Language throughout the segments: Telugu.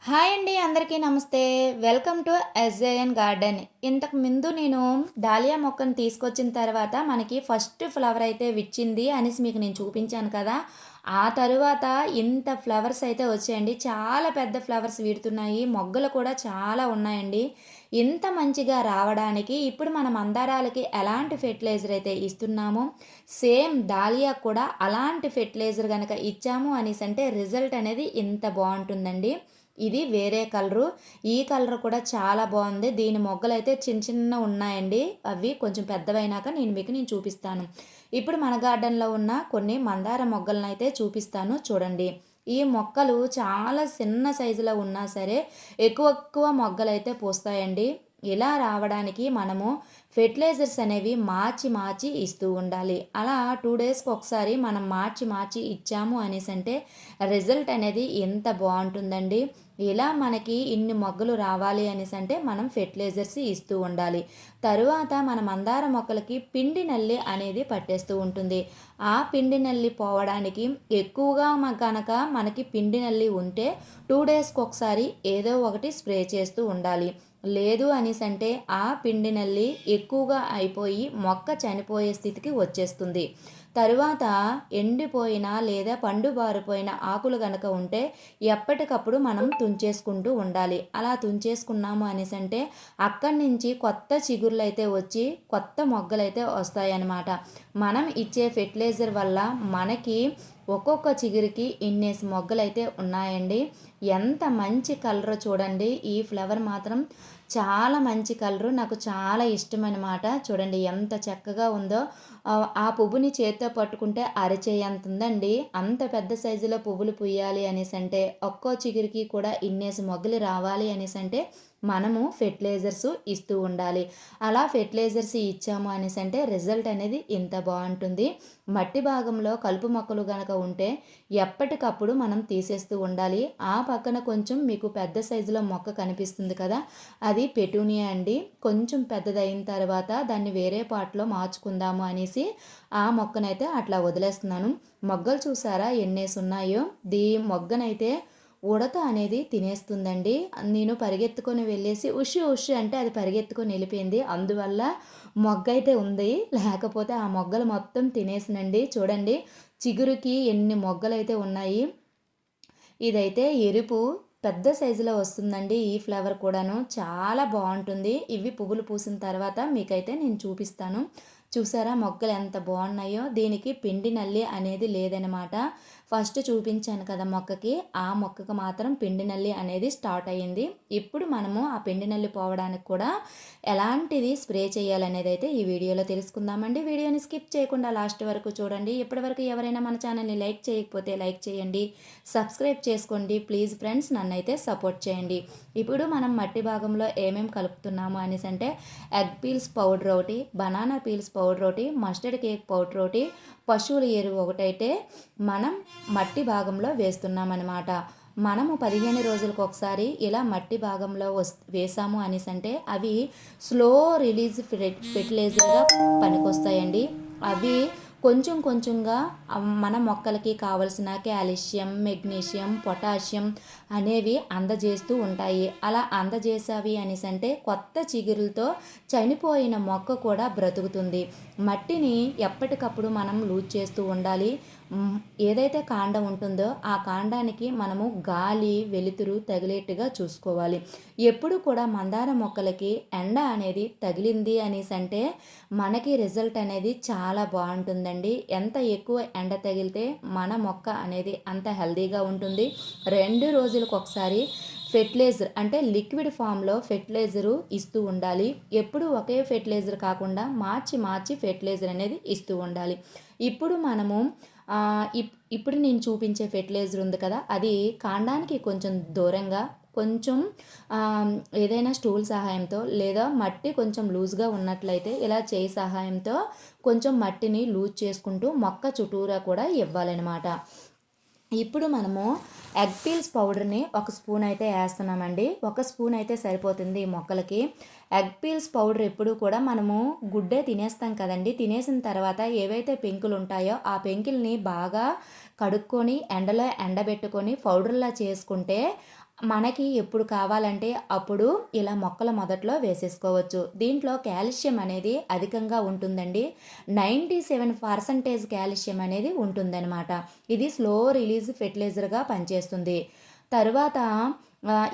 హాయ్ అండి, అందరికీ నమస్తే. Welcome to SJN garden. ఇంతకు ముందు నేను డాలియా మొక్కను తీసుకొచ్చిన తర్వాత మనకి ఫస్ట్ ఫ్లవర్ అయితే విచ్చింది అనేసి మీకు నేను చూపించాను కదా. ఆ తరువాత ఇంత ఫ్లవర్స్ అయితే వచ్చాయండి. చాలా పెద్ద ఫ్లవర్స్ వీడుతున్నాయి. మొగ్గలు కూడా చాలా ఉన్నాయండి. ఇంత మంచిగా రావడానికి ఇప్పుడు మన మందారాలకి ఎలాంటి ఫెర్టిలైజర్ అయితే ఇస్తున్నామో సేమ్ డాలియా కూడా అలాంటి ఫెర్టిలైజర్ కనుక ఇచ్చాము అనేసి అంటే రిజల్ట్ అనేది ఇంత బాగుంటుందండి. ఇది వేరే కలరు. ఈ కలర్ కూడా చాలా బాగుంది. దీని మొగ్గలైతే చిన్న చిన్న ఉన్నాయండి. అవి కొంచెం పెద్దవైనాక నేను చూపిస్తాను. ఇప్పుడు మన గార్డెన్లో ఉన్న కొన్ని మందార మొగ్గలను అయితే చూపిస్తాను చూడండి. ఈ మొక్కలు చాలా చిన్న సైజులో ఉన్నా సరే ఎక్కువ ఎక్కువ మొగ్గలైతే పూస్తాయండి. ఇలా రావడానికి మనము ఫెర్టిలైజర్స్ అనేవి మార్చి మార్చి ఇస్తూ ఉండాలి. అలా 2 డేస్కి ఒకసారి మనం మార్చి మార్చి ఇచ్చాము అనేసి అంటే రిజల్ట్ అనేది ఎంత బాగుంటుందండి. ఇలా మనకి ఇన్ని మొగ్గలు రావాలి అనేసి అంటే మనం ఫెర్టిలైజర్స్ ఇస్తూ ఉండాలి. తరువాత మన మందార మొక్కలకి పిండి నల్లి అనేది పట్టేస్తూ ఉంటుంది. ఆ పిండి నల్లి పోవడానికి ఎక్కువగా కనుక మనకి పిండి నల్లి ఉంటే 2 డేస్కి ఒకసారి ఏదో ఒకటి స్ప్రే చేస్తూ ఉండాలి. లేదు అనేసి అంటే ఆ పిండి నల్లి ఎక్కువగా అయిపోయి మొక్క చనిపోయే స్థితికి వచ్చేస్తుంది. తరువాత ఎండిపోయిన లేదా పండు బారిపోయిన ఆకులు కనుక ఉంటే ఎప్పటికప్పుడు మనం తుంచేసుకుంటూ ఉండాలి. అలా తుంచేసుకున్నాము అనేసి అంటే అక్కడి నుంచి కొత్త చిగుర్లు అయితే వచ్చి కొత్త మొగ్గలైతే వస్తాయన్నమాట. మనం ఇచ్చే ఫెర్టిలైజర్ వల్ల మనకి ఒక్కొక్క చిగురికి ఇన్నేసి మొగ్గలైతే ఉన్నాయండి. ఎంత మంచి కలర్ చూడండి. ఈ ఫ్లవర్ మాత్రం చాలా మంచి కలరు. నాకు చాలా ఇష్టమన్నమాట. చూడండి ఎంత చక్కగా ఉందో. ఆ పువ్వుని చేత్తో పట్టుకుంటే అరచేయంత ఉందండి. అంత పెద్ద సైజులో పువ్వులు పూయాలి అనేసి అంటే ఒక్కో చిగురికి కూడా ఇన్నేసి మొగ్గలు రావాలి అనేసి అంటే మనము ఫెర్టిలైజర్స్ ఇస్తూ ఉండాలి. అలా ఫెర్టిలైజర్స్ ఇచ్చాము అనేసి అంటే రిజల్ట్ అనేది ఇంత బాగుంటుంది. మట్టి భాగంలో కలుపు మొక్కలు కనుక ఉంటే ఎప్పటికప్పుడు మనం తీసేస్తూ ఉండాలి. ఆ పక్కన కొంచెం మీకు పెద్ద సైజులో మొక్క కనిపిస్తుంది కదా, అది పెటూనియా అండి. కొంచెం పెద్దదైన తర్వాత దాన్ని వేరే పాట్లో మార్చుకుందాము అనేసి ఆ మొక్కనైతే అట్లా వదిలేస్తున్నాను. మొగ్గలు చూసారా ఎన్నేసి ఉన్నాయో. మొగ్గనైతే ఉడత అనేది తినేస్తుందండి. నేను పరిగెత్తుకొని వెళ్ళేసి ఉషి ఉషి అంటే అది పరిగెత్తుకొని వెళ్ళిపోయింది. అందువల్ల మొగ్గ అయితే ఉంది, లేకపోతే ఆ మొగ్గలు మొత్తం తినేసినండి. చూడండి చిగురుకి ఎన్ని మొగ్గలు అయితే ఉన్నాయి. ఇదైతే ఎరుపు పెద్ద సైజులో వస్తుందండి. ఈ ఫ్లవర్ కూడాను చాలా బాగుంటుంది. ఇవి పువ్వులు పూసిన తర్వాత మీకైతే నేను చూపిస్తాను. చూసారా మొగ్గలు ఎంత బాగున్నాయో. దీనికి పిండి నల్లి అనేది లేదనమాట. ఫస్ట్ చూపించాను కదా మొక్కకి, ఆ మొక్కకు మాత్రం పిండి నల్లి అనేది స్టార్ట్ అయ్యింది. ఇప్పుడు మనము ఆ పిండి నల్లి పోవడానికి కూడా ఎలాంటిది స్ప్రే చేయాలనేది అయితే ఈ వీడియోలో తెలుసుకుందామండి. వీడియోని స్కిప్ చేయకుండా లాస్ట్ వరకు చూడండి. ఇప్పటివరకు ఎవరైనా మన ఛానల్ని లైక్ చేయకపోతే లైక్ చేయండి, సబ్స్క్రైబ్ చేసుకోండి ప్లీజ్ ఫ్రెండ్స్, నన్నైతే సపోర్ట్ చేయండి. ఇప్పుడు మనం మట్టి భాగంలో ఏమేమి కలుపుతున్నాము అనేసి అంటే ఎగ్ పీల్స్ పౌడర్ ఒకటి, బనానా పీల్స్ పౌడర్ ఒకటి, మస్టర్డ్ కేక్ పౌడర్ ఒకటి, పశువుల ఎరువు ఒకటైతే మనం మట్టి భాగంలో వేస్తున్నామన్నమాట. మనము 15 రోజులకు ఒకసారి ఇలా మట్టి భాగంలో వేసాము అనేసి అంటే అవి స్లో రిలీజ్ ఫెర్టిలైజర్గా పనికొస్తాయండి. అవి కొంచెం కొంచెంగా మన మొక్కలకి కావలసిన కాల్షియం, మెగ్నీషియం, పొటాషియం అనేవి అందజేస్తూ ఉంటాయి. అలా అందజేసావి అనేసి అంటే కొత్త చిగురులతో చనిపోయిన మొక్క కూడా బ్రతుకుతుంది. మట్టిని ఎప్పటికప్పుడు మనం లూజ్ చేస్తూ ఉండాలి. ఏదైతే కాండం ఉంటుందో ఆ కాండానికి మనము గాలి వెలుతురు తగిలేట్టుగా చూసుకోవాలి. ఎప్పుడు కూడా మందార మొక్కలకి ఎండ అనేది తగిలింది అనేసి అంటే మనకి రిజల్ట్ అనేది చాలా బాగుంటుందండి. ఎంత ఎక్కువ ఎండ తగిలితే మన మొక్క అనేది అంత హెల్తీగా ఉంటుంది. 2 రోజులకు ఒకసారి ఫెర్టిలైజర్ అంటే లిక్విడ్ ఫామ్లో ఫెర్టిలైజరు ఇస్తూ ఉండాలి. ఎప్పుడు ఒకే ఫెర్టిలైజర్ కాకుండా మార్చి మార్చి ఫెర్టిలైజర్ అనేది ఇస్తూ ఉండాలి. ఇప్పుడు మనము ఇప్పుడు నేను చూపించే ఫెర్టిలైజర్ ఉంది కదా, అది కాండానికి కొంచెం దూరంగా కొంచెం ఏదైనా స్టూల్ సహాయంతో లేదా మట్టి కొంచెం లూజ్గా ఉన్నట్లయితే ఇలా చేయి సహాయంతో కొంచెం మట్టిని లూజ్ చేసుకుంటూ మొక్క చుట్టూరా కూడా ఇవ్వాలన్నమాట. ఇప్పుడు మనము ఎగ్ పీల్స్ పౌడర్ని 1 స్పూన్ అయితే వేస్తున్నామండి. 1 స్పూన్ అయితే సరిపోతుంది ఈ మొక్కలకి. ఎగ్ పీల్స్ పౌడర్ ఎప్పుడు కూడా మనము గుడ్డే తినేస్తాం కదండి. తినేసిన తర్వాత ఏవైతే పెంకులు ఉంటాయో ఆ పెంకుల్ని బాగా కడుక్కొని ఎండలో ఎండబెట్టుకొని పౌడర్లా చేసుకుంటే మనకి ఎప్పుడు కావాలంటే అప్పుడు ఇలా మొక్కల మొదట్లో వేసేసుకోవచ్చు. దీంట్లో కాల్షియం అనేది అధికంగా ఉంటుందండి. 97% కాల్షియం అనేది ఉంటుందనమాట. ఇది స్లో రిలీజ్ ఫెర్టిలైజర్‌గా పనిచేస్తుంది. తరువాత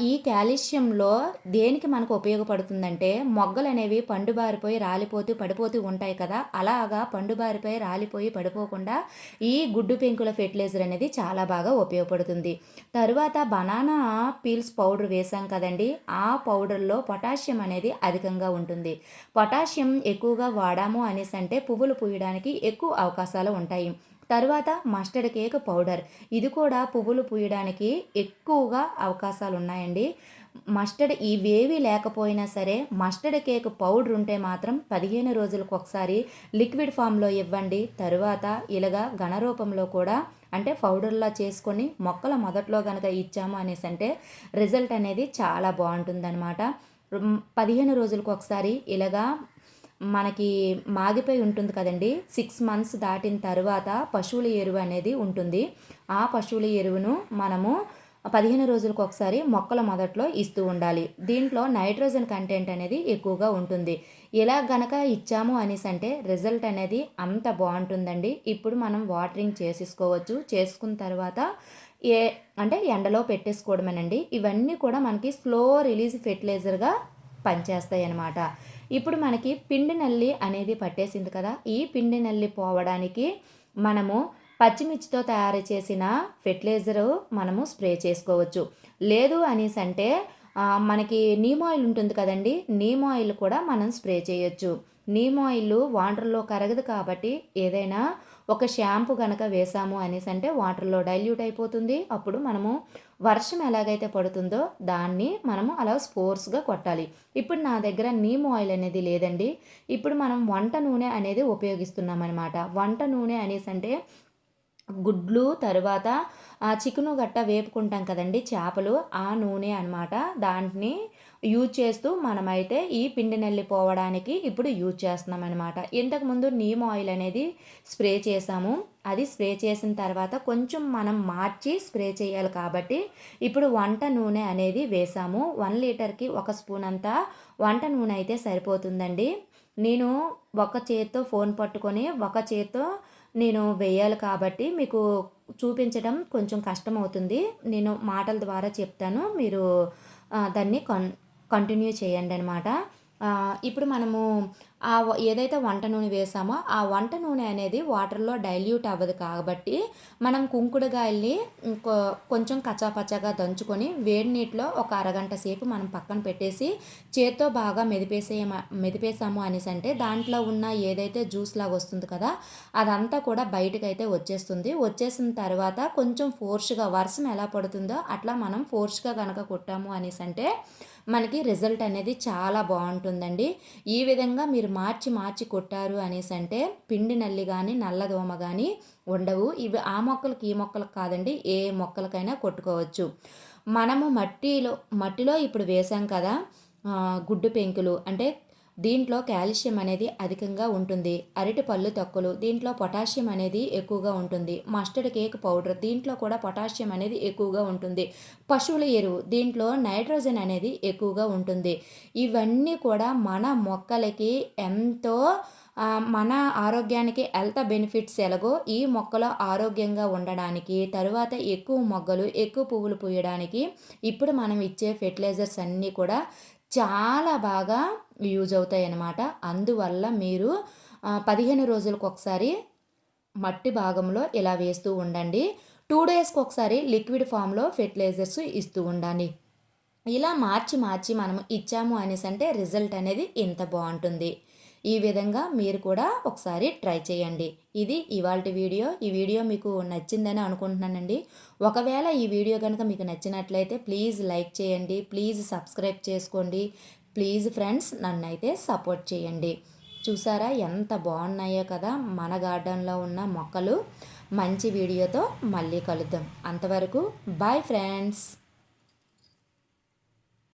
ఈ కాల్షియంలో దేనికి మనకు ఉపయోగపడుతుందంటే, మొగ్గలనేవి పండుబారిపోయి, రాలిపోతూ, పడిపోతూ ఉంటాయి కదా! అలాగా పండుబారిపోయి, రాలిపోయి, పడిపోకుండా ఈ గుడ్డు పెంకుల ఫెర్టిలైజర్ అనేది చాలా బాగా ఉపయోగపడుతుంది. తరువాత బనానా పీల్స్ పౌడర్ వేసాం కదండీ! ఆ పౌడర్‌లో పొటాషియం అనేది అధికంగా ఉంటుంది. పొటాషియం ఎక్కువగా వాడాము అనేసంటే పువ్వులు పూయడానికి ఎక్కువ అవకాశాలు ఉంటాయి. తరువాత మస్టర్డ్ కేక్ పౌడర్. ఇది కూడా పువ్వులు పూయడానికి ఎక్కువగా అవకాశాలున్నాయండి. మస్టర్డ్ ఇవేవి లేకపోయినా సరే మస్టర్డ్ కేక్ పౌడర్ ఉంటే మాత్రం 15 రోజులకొకసారి లిక్విడ్ ఫామ్‌లో ఇవ్వండి. తరువాత ఇలాగా ఘన రూపంలో కూడా అంటే పౌడర్‌లా చేసుకొని మొక్కల మొదట్లో గనక ఇచ్చాము అనేసంటే రిజల్ట్ అనేది చాలా బావుంటుందనమాట. 15 రోజులకొకసారి ఇలాగా మనకి మాగిపోయి ఉంటుంది కదండీ! 6 మంత్స్ దాటిన తరువాత పశువుల ఎరువు అనేది ఉంటుంది. ఆ పశువుల ఎరువును మనము 15 రోజులకొకసారి మొక్కల మొదట్లో ఇస్తూ ఉండాలి. దీంట్లో నైట్రోజన్ కంటెంట్ అనేది ఎక్కువగా ఉంటుంది. ఇలా గనక ఇచ్చాము అనేసంటే రిజల్ట్ అనేది అంత బావుంటుందండి. ఇప్పుడు మనం వాటరింగ్ చేసేసుకోవచ్చు. చేసుకున్న తర్వాత ఏ అంటే ఎండలో పెట్టేసుకోవడమేనండి. ఇవన్నీ కూడా మనకి స్లో రిలీజ్ ఫెర్టిలైజర్‌గా పనిచేస్తాయన్నమాట. ఇప్పుడు మనకి పిండి నల్లి అనేది పట్టేసింది కదా! ఈ పిండి నల్లి పోవడానికి మనము పచ్చిమిర్చితో తయారు చేసిన ఫెర్టిలైజరు మనము స్ప్రే చేసుకోవచ్చు. లేదు అనేసంటే మనకి నీమ్ ఆయిల్ ఉంటుంది కదండీ! నీమ్ ఆయిల్ కూడా మనం స్ప్రే చేయొచ్చు. నీమ్ ఆయిల్ వాటర్‌లో కరగదు కాబట్టి ఏదైనా ఒక షాంపూ గనక వేసాము అనేసంటే వాటర్‌లో డైల్యూట్ అయిపోతుంది. అప్పుడు మనము వర్షం ఎలాగైతే పడుతుందో దాన్ని మనము అలా ఫోర్స్‌గా కొట్టాలి. ఇప్పుడు నా దగ్గర నీమ్ ఆయిల్ అనేది లేదండి. ఇప్పుడు మనం వంట నూనె అనేది ఉపయోగిస్తున్నామనమాట. వంట నూనె అనేసంటే గుడ్లు తరువాత చికెను గట్ట వేపుకుంటాం కదండీ చేపలు, ఆ నూనె అనమాట. దాన్ని యూజ్ చేస్తూ మనమైతే ఈ పిండి నల్లి పోవడానికి ఇప్పుడు యూజ్ చేస్తున్నామనమాట. ఇంతకుముందు నీమ్ ఆయిల్ అనేది స్ప్రే చేసాము. అది స్ప్రే చేసిన తర్వాత కొంచెం మనం మార్చి స్ప్రే చేయాలి కాబట్టి ఇప్పుడు వంట నూనె అనేది వేసాము. 1 లీటర్‌కి 1 స్పూన్ అంతా వంట నూనె అయితే సరిపోతుందండి. నేను ఒక చేత్తో ఫోన్ పట్టుకొని, ఒక చేత్తో నేను వేయాలి కాబట్టి మీకు చూపించడం కొంచెం కష్టమవుతుంది. నేను మాటల ద్వారా చెప్తాను. మీరు దాన్ని కంటిన్యూ చేయండనమాట. ఇప్పుడు మనము ఏదైతే వంట నూనె వేసామో, ఆ వంట నూనె అనేది వాటర్‌లో డైల్యూట్ అవ్వదు కాబట్టి, మనం కుంకుడుగాయల్ని కొంచెం కచ్చాపచ్చాగా దంచుకొని, వేడి నీటిలో ఒక అరగంట సేపు మనం పక్కన పెట్టేసి, చేత్తో బాగా మెదిపేసాము అనేసంటే, దాంట్లో ఉన్న ఏదైతే జ్యూస్ లాగా వస్తుంది కదా! అదంతా కూడా బయటకైతే వచ్చేస్తుంది. వచ్చేసిన తర్వాత కొంచెం ఫోర్స్‌గా వర్షం ఎలా పడుతుందో, అట్లా మనం ఫోర్స్‌గా గనక కొట్టాము అనేసంటే, మనకి రిజల్ట్ అనేది చాలా బావుంటుందండి. ఈ విధంగా మీరు మార్చి మార్చి కొట్టారు అనేసంటే పిండి నల్లి గానీ, నల్లదోమ గానీ ఉండవు. ఇవి ఆ మొక్కలకి, ఈ మొక్కలకి కాదండి. ఏ మొక్కలకైనా కొట్టుకోవచ్చు. మనము మట్టిలో ఇప్పుడు వేసాం కదా! గుడ్డు పెంకులు అంటే దీంట్లో కాల్షియం అనేది అధికంగా ఉంటుంది. అరటి పళ్ళు తొక్కలు దీంట్లో పొటాషియం అనేది ఎక్కువగా ఉంటుంది. మస్టర్డ్ కేక్ పౌడర్ దీంట్లో కూడా పొటాషియం అనేది ఎక్కువగా ఉంటుంది. పశువుల ఎరువు దీంట్లో నైట్రోజన్ అనేది ఎక్కువగా ఉంటుంది. ఇవన్నీ కూడా మన మొక్కలకి ఎంతో మన ఆరోగ్యానికి హెల్త్ బెనిఫిట్స్ ఎలాగో ఈ మొక్కలు ఆరోగ్యంగా ఉండడానికి, తరువాత ఎక్కువ మొగ్గలు, ఎక్కువ పువ్వులు పూయడానికి ఇప్పుడు మనం ఇచ్చే ఫెర్టిలైజర్స్ అన్నీ కూడా చాలా బాగా యూజ్ అవుతాయన్నమాట. అందువల్ల మీరు 15 రోజులకొకసారి మట్టి భాగంలో ఇలా వేస్తూ ఉండండి. 2 డేస్‌కి ఒకసారి లిక్విడ్ ఫామ్‌లో ఫెర్టిలైజర్స్ ఇస్తూ ఉండండి. ఇలా మార్చి మార్చి మనం ఇచ్చాము అనేసంటే రిజల్ట్ అనేది ఇంత బావుంటుంది. ఈ విధంగా మీరు కూడా ఒకసారి ట్రై చేయండి. ఇది ఇవాల్టి వీడియో. ఈ వీడియో మీకు నచ్చిందని అనుకుంటున్నానండి. ఒకవేళ ఈ వీడియో గనుక మీకు నచ్చినట్లయితే ప్లీజ్ లైక్ చేయండి. ప్లీజ్ సబ్స్క్రైబ్ చేసుకోండి. ప్లీజ్ ఫ్రెండ్స్ నన్నైతే సపోర్ట్ చేయండి. చూసారా ఎంత బాగున్నాయో కదా మన గార్డెన్లో ఉన్న మొక్కలు. మంచి వీడియోతో మళ్ళీ కలుద్దాం. అంతవరకు బాయ్ ఫ్రెండ్స్.